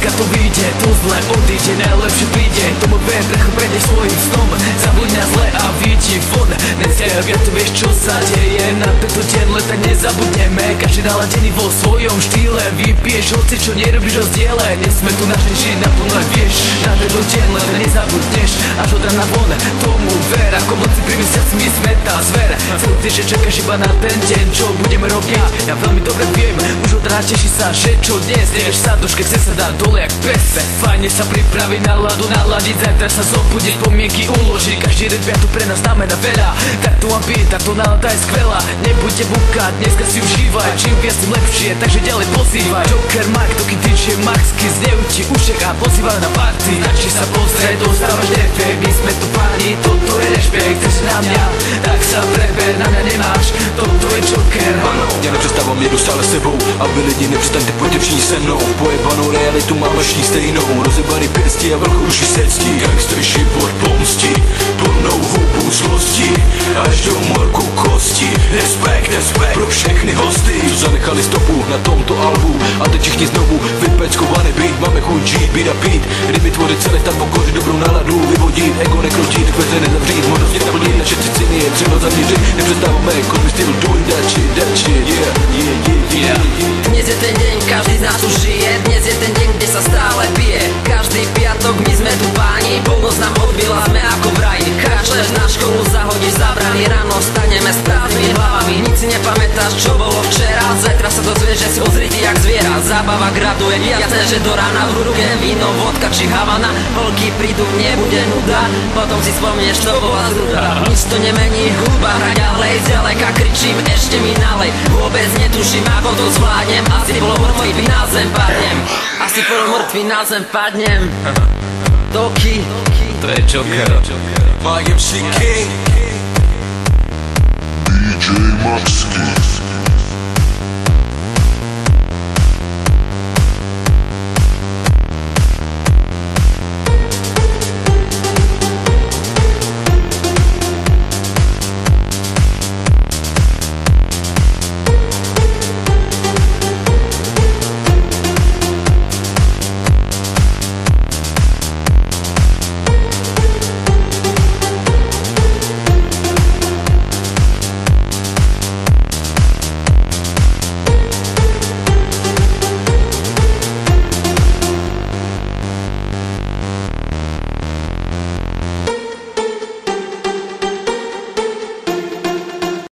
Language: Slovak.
dneska to vyjde, to zle odíde, najlepšie príde. Tomu precho predeš svojim snom, zabuď na zle a vyjdi von. Dneska ja to vieš čo sa deje, na tento deň leta nezabudneme. Každý naladený vo svojom štýle, vypiješ hoci čo nerobíš rozdiele. Dnes sme tu naše žiť naplno, vieš, na tento deň leta nezabudneš. Až od rana von, tomu ver, ako moci pri mesiaci mi sme tá zver. Celý týždeň čakáš iba na ten deň, čo budeme robiť. Ja veľmi dobre viem, už od rána teší sa, že čo dnes ideš sa do škece sa dá dole jak pes. Fajne sa pripraviť, náladu naladiť, zajtra sa zobudiť, spomienky uložiť. Každý rytm tu pre nás znamená veľa, tak tu mám byť, táto nálada je skvelá. Nebuďte búkať, dneska si užívaj, čím viac tým lepšie, takže ďalej pozývaj. Joker, Mark, Doky, DJ, Maxky, znejú ti ušek a pozývaj na party. Stačí sa pozrieť, dostávaš defekt, my sme tu páni, toto je rešpekt. Chceš na mňa, tak sa preber, na mňa nemáš, toto je Joker. Já nepřestávám, jedu stále sebou a vy lidi nepřestaňte pojďte všichni se mnou. Pojebanou realitu mám vaší stejnou, rozebaný pěstí a vrchu ruší sectí. Gangster život pomstí, plnou hubu zlosti, až do morku kosti. Respekt, respekt pro všechny hosty, co zanechali stopu na tomto albu. A teď všichni znovu vypeckovaný beat, máme chuť žít, být a pít. Kdyby tvořit celé tak pokořit, dobrou náladu vyvodit, ego nekročit, dveře nezavřít, možnost mě naplnit, naše ciciny je třeba zaměřit. Nepřestáváme, cause we still doing that shit, yeah. Dnes je ten deň, každý z nás tu žije. Dnes je ten deň, kde sa stále pije. Každý piatok my sme tu páni, polnoc nám odbila, sme ako v raji. Kašleš na školu, zahodíš zabrany, ráno staneme s prázdnymi hlavami. Nic si nepamätáš, čo bolo včera, zajtra sa dozvieš, že si ozrytý jak zviera. Zábava graduje, jasné, že do rána v ruke víno, vodka či havana. Holky prídu, nebude nuda, potom si spomnieš, to bola zruda. Nič to nemení, hudba hra ďalej, zďaleka kričím, ešte mi nalej. Vôbec netuším, ako to zvládnem, asi bolo mŕtvý na zem padnem. Asi bolo mŕtvý na zem padnem. Doky, To je Joker. My MC King DJ Maxky.